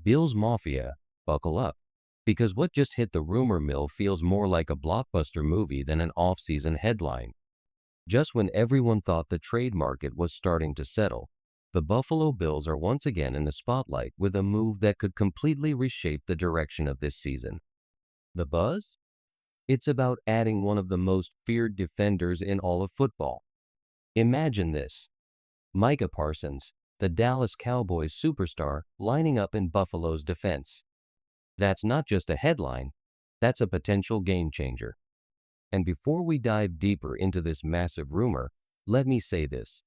Bills Mafia, buckle up, because what just hit the rumor mill feels more like a blockbuster movie than an off-season headline. Just when everyone thought the trade market was starting to settle, the Buffalo Bills are once again in the spotlight with a move that could completely reshape the direction of this season. The buzz? It's about adding one of the most feared defenders in all of football. Imagine this: Micah Parsons, the Dallas Cowboys superstar, lining up in Buffalo's defense. That's not just a headline, that's a potential game changer. And before we dive deeper into this massive rumor, let me say this.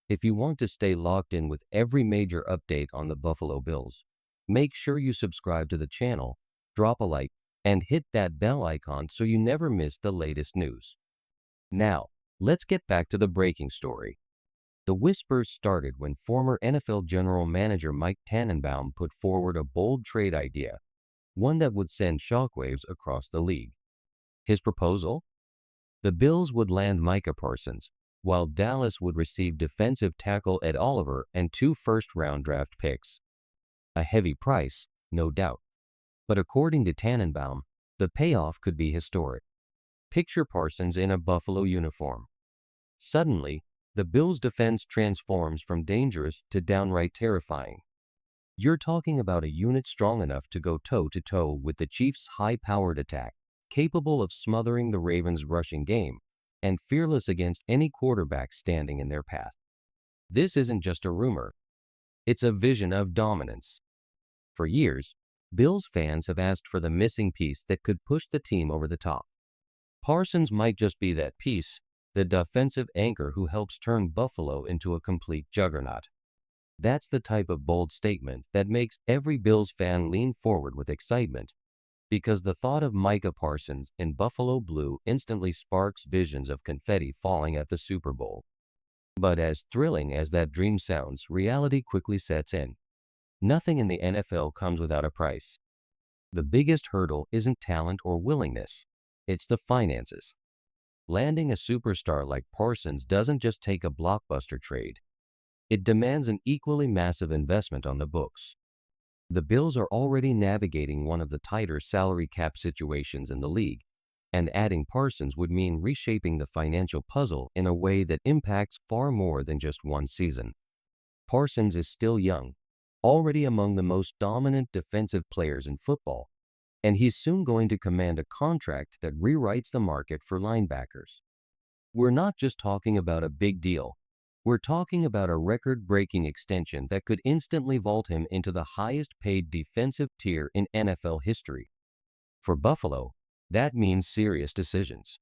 If you want to stay locked in with every major update on the Buffalo Bills, make sure you subscribe to the channel, drop a like, and hit that bell icon so you never miss the latest news. Now, let's get back to the breaking story. The whispers started when former NFL General Manager Mike Tannenbaum put forward a bold trade idea, one that would send shockwaves across the league. His proposal? The Bills would land Micah Parsons, while Dallas would receive defensive tackle Ed Oliver and 2 first-round draft picks. A heavy price, no doubt. But according to Tannenbaum, the payoff could be historic. Picture Parsons in a Buffalo uniform. Suddenly, the Bills' defense transforms from dangerous to downright terrifying. You're talking about a unit strong enough to go toe-to-toe with the Chiefs' high-powered attack, capable of smothering the Ravens' rushing game, and fearless against any quarterback standing in their path. This isn't just a rumor. It's a vision of dominance. For years, Bills fans have asked for the missing piece that could push the team over the top. Parsons might just be that piece, the defensive anchor who helps turn Buffalo into a complete juggernaut. That's the type of bold statement that makes every Bills fan lean forward with excitement, because the thought of Micah Parsons in Buffalo blue instantly sparks visions of confetti falling at the Super Bowl. But as thrilling as that dream sounds, reality quickly sets in. Nothing in the NFL comes without a price. The biggest hurdle isn't talent or willingness, it's the finances. Landing a superstar like Parsons doesn't just take a blockbuster trade. It demands an equally massive investment on the books. The Bills are already navigating one of the tighter salary cap situations in the league, and adding Parsons would mean reshaping the financial puzzle in a way that impacts far more than just one season. Parsons is still young, already among the most dominant defensive players in football, and he's soon going to command a contract that rewrites the market for linebackers. We're not just talking about a big deal. We're talking about a record-breaking extension that could instantly vault him into the highest-paid defensive tier in NFL history. For Buffalo, that means serious decisions.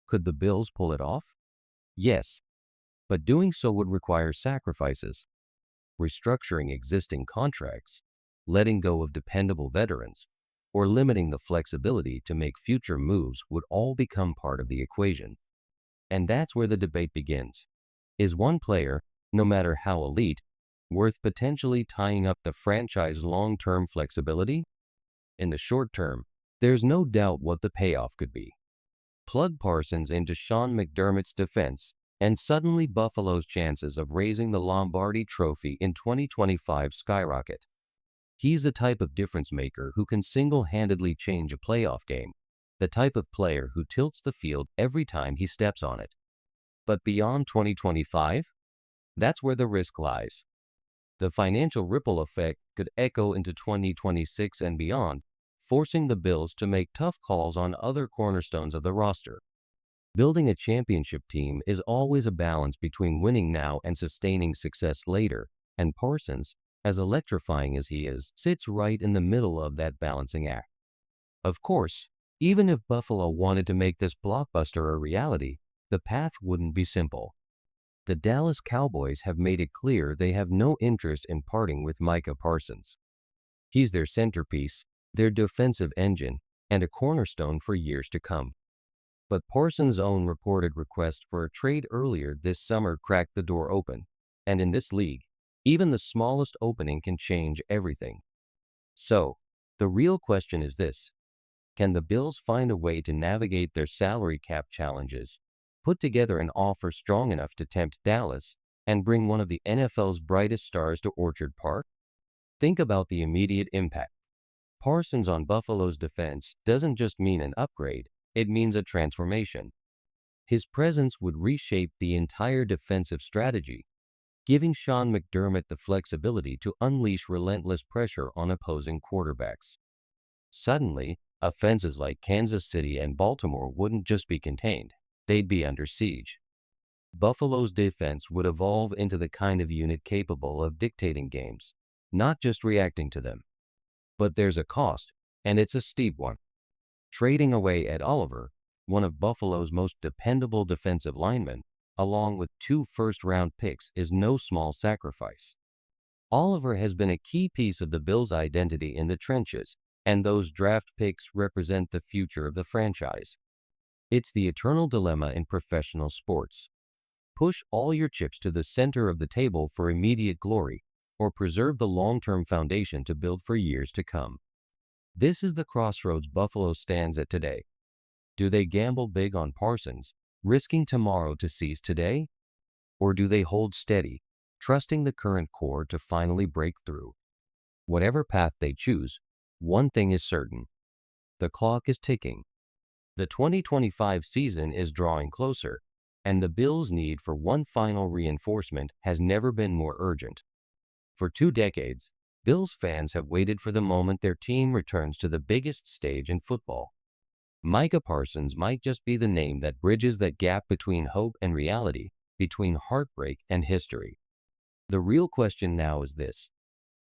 Could the Bills pull it off? Yes, but doing so would require sacrifices. Restructuring existing contracts, letting go of dependable veterans, or limiting the flexibility to make future moves would all become part of the equation. And that's where the debate begins. Is one player, no matter how elite, worth potentially tying up the franchise's long-term flexibility? In the short term, there's no doubt what the payoff could be. Plug Parsons into Sean McDermott's defense, and suddenly Buffalo's chances of raising the Lombardi Trophy in 2025 skyrocket. He's the type of difference maker who can single-handedly change a playoff game, the type of player who tilts the field every time he steps on it. But beyond 2025, that's where the risk lies. The financial ripple effect could echo into 2026 and beyond, forcing the Bills to make tough calls on other cornerstones of the roster. Building a championship team is always a balance between winning now and sustaining success later, and Parsons, as electrifying as he is, sits right in the middle of that balancing act. Of course, even if Buffalo wanted to make this blockbuster a reality, the path wouldn't be simple. The Dallas Cowboys have made it clear they have no interest in parting with Micah Parsons. He's their centerpiece, their defensive engine, and a cornerstone for years to come. But Parsons' own reported request for a trade earlier this summer cracked the door open, and in this league, even the smallest opening can change everything. So, the real question is this: can the Bills find a way to navigate their salary cap challenges, put together an offer strong enough to tempt Dallas, and bring one of the NFL's brightest stars to Orchard Park? Think about the immediate impact. Parsons on Buffalo's defense doesn't just mean an upgrade, it means a transformation. His presence would reshape the entire defensive strategy, giving Sean McDermott the flexibility to unleash relentless pressure on opposing quarterbacks. Suddenly, offenses like Kansas City and Baltimore wouldn't just be contained, they'd be under siege. Buffalo's defense would evolve into the kind of unit capable of dictating games, not just reacting to them. But there's a cost, and it's a steep one. Trading away Ed Oliver, one of Buffalo's most dependable defensive linemen, along with 2 first-round picks is no small sacrifice. Oliver has been a key piece of the Bills' identity in the trenches, and those draft picks represent the future of the franchise. It's the eternal dilemma in professional sports. Push all your chips to the center of the table for immediate glory, or preserve the long-term foundation to build for years to come. This is the crossroads Buffalo stands at today. Do they gamble big on Parsons, risking tomorrow to seize today? Or do they hold steady, trusting the current core to finally break through? Whatever path they choose, one thing is certain. The clock is ticking. The 2025 season is drawing closer, and the Bills' need for one final reinforcement has never been more urgent. For 2 decades, Bills fans have waited for the moment their team returns to the biggest stage in football. Micah Parsons might just be the name that bridges that gap between hope and reality, between heartbreak and history. The real question now is this: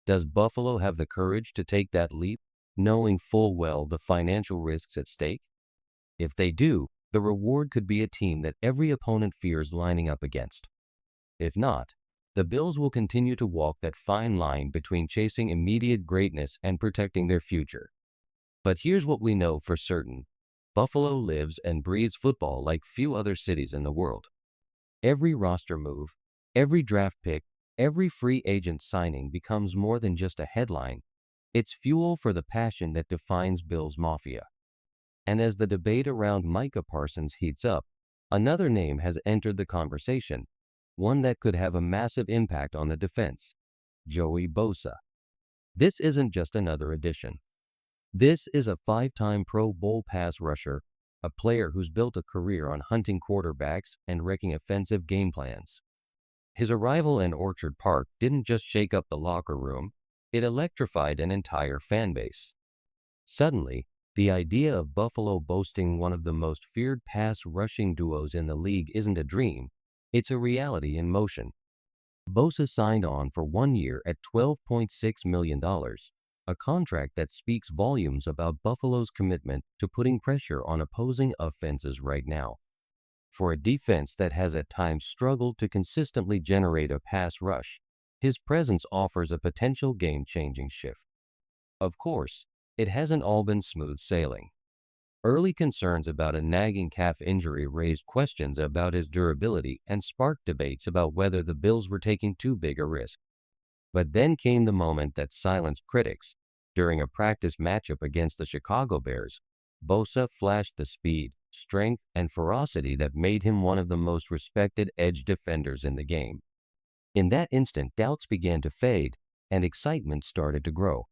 does Buffalo have the courage to take that leap, knowing full well the financial risks at stake? If they do, the reward could be a team that every opponent fears lining up against. If not, the Bills will continue to walk that fine line between chasing immediate greatness and protecting their future. But here's what we know for certain. Buffalo lives and breathes football like few other cities in the world. Every roster move, every draft pick, every free agent signing becomes more than just a headline. It's fuel for the passion that defines Bills Mafia. And as the debate around Micah Parsons heats up, another name has entered the conversation, one that could have a massive impact on the defense: Joey Bosa. This isn't just another addition. This is a 5-time Pro Bowl pass rusher, a player who's built a career on hunting quarterbacks and wrecking offensive game plans. His arrival in Orchard Park didn't just shake up the locker room, it electrified an entire fan base. Suddenly, the idea of Buffalo boasting one of the most feared pass rushing duos in the league isn't a dream, it's a reality in motion. Bosa signed on for 1 year at $12.6 million, a contract that speaks volumes about Buffalo's commitment to putting pressure on opposing offenses right now. For a defense that has at times struggled to consistently generate a pass rush, his presence offers a potential game-changing shift. Of course, it hasn't all been smooth sailing. Early concerns about a nagging calf injury raised questions about his durability and sparked debates about whether the Bills were taking too big a risk. But then came the moment that silenced critics. During a practice matchup against the Chicago Bears, Bosa flashed the speed, strength, and ferocity that made him one of the most respected edge defenders in the game. In that instant, doubts began to fade, and excitement started to grow.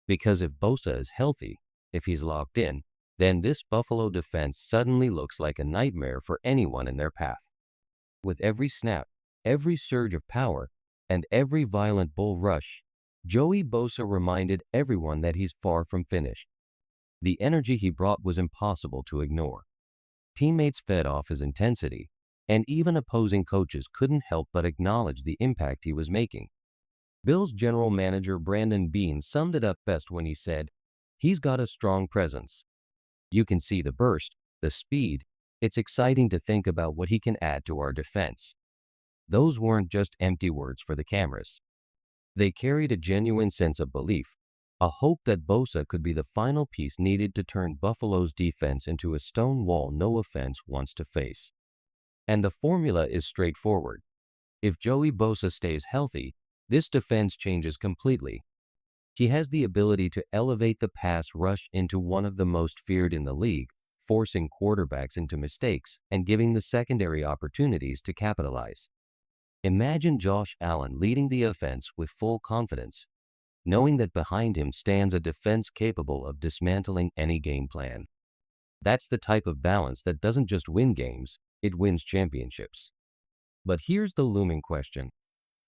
Because if Bosa is healthy, if he's locked in, then this Buffalo defense suddenly looks like a nightmare for anyone in their path. With every snap, every surge of power, and every violent bull rush, Joey Bosa reminded everyone that he's far from finished. The energy he brought was impossible to ignore. Teammates fed off his intensity, and even opposing coaches couldn't help but acknowledge the impact he was making. Bills general manager Brandon Beane summed it up best when he said, "He's got a strong presence. You can see the burst, the speed. It's exciting to think about what he can add to our defense." Those weren't just empty words for the cameras. They carried a genuine sense of belief, a hope that Bosa could be the final piece needed to turn Buffalo's defense into a stone wall no offense wants to face. And the formula is straightforward. If Joey Bosa stays healthy, this defense changes completely. He has the ability to elevate the pass rush into one of the most feared in the league, forcing quarterbacks into mistakes and giving the secondary opportunities to capitalize. Imagine Josh Allen leading the offense with full confidence. knowing that behind him stands a defense capable of dismantling any game plan. That's the type of balance that doesn't just win games, it wins championships. But here's the looming question.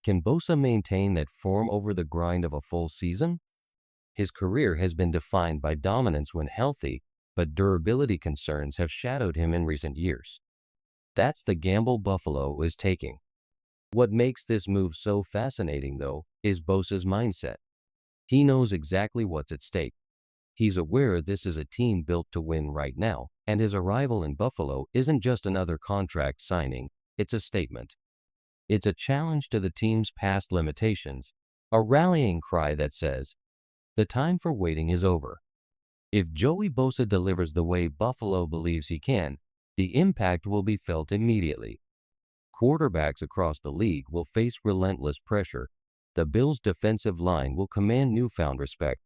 Can Bosa maintain that form over the grind of a full season? His career has been defined by dominance when healthy, but durability concerns have shadowed him in recent years. That's the gamble Buffalo is taking. What makes this move so fascinating, though, is Bosa's mindset. He knows exactly what's at stake. He's aware this is a team built to win right now, and his arrival in Buffalo isn't just another contract signing, it's a statement. It's a challenge to the team's past limitations, a rallying cry that says, the time for waiting is over. If Joey Bosa delivers the way Buffalo believes he can, the impact will be felt immediately. Quarterbacks across the league will face relentless pressure, the Bills' defensive line will command newfound respect,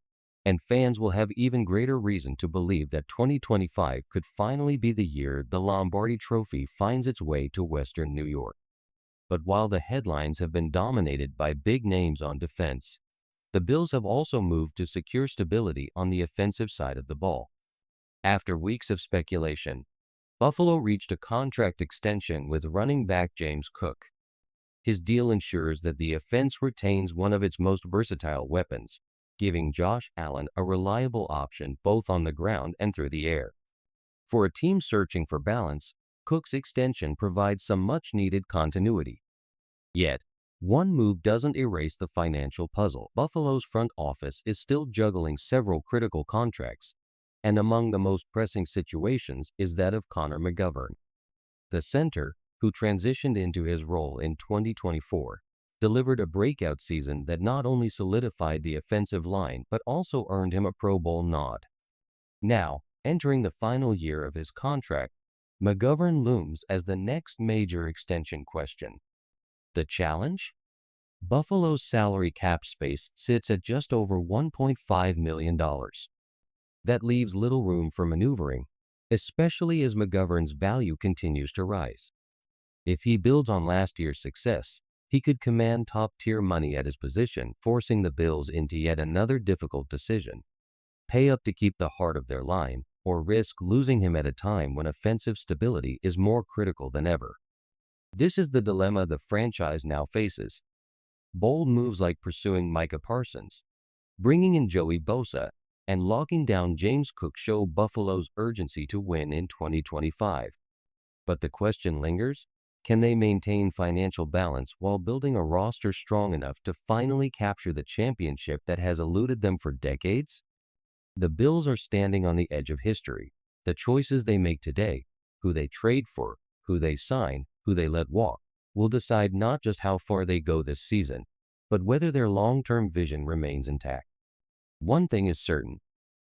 and fans will have even greater reason to believe that 2025 could finally be the year the Lombardi Trophy finds its way to Western New York. But while the headlines have been dominated by big names on defense, the Bills have also moved to secure stability on the offensive side of the ball. After weeks of speculation, Buffalo reached a contract extension with running back James Cook. His deal ensures that the offense retains one of its most versatile weapons, giving Josh Allen a reliable option both on the ground and through the air. For a team searching for balance, Cook's extension provides some much-needed continuity. Yet, one move doesn't erase the financial puzzle. Buffalo's front office is still juggling several critical contracts, and among the most pressing situations is that of Connor McGovern. The center, who transitioned into his role in 2024, delivered a breakout season that not only solidified the offensive line but also earned him a Pro Bowl nod. Now, entering the final year of his contract, McGovern looms as the next major extension question. The challenge? Buffalo's salary cap space sits at just over $1.5 million. That leaves little room for maneuvering, especially as McGovern's value continues to rise. If he builds on last year's success, he could command top-tier money at his position, forcing the Bills into yet another difficult decision. Pay up to keep the heart of their line, or risk losing him at a time when offensive stability is more critical than ever. This is the dilemma the franchise now faces. Bold moves like pursuing Micah Parsons, bringing in Joey Bosa, and locking down James Cook show Buffalo's urgency to win in 2025. But the question lingers, can they maintain financial balance while building a roster strong enough to finally capture the championship that has eluded them for decades? The Bills are standing on the edge of history. The choices they make today, who they trade for, who they sign, who they let walk, will decide not just how far they go this season, but whether their long-term vision remains intact. One thing is certain,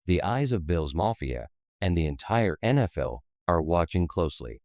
the eyes of Bills Mafia and the entire NFL are watching closely.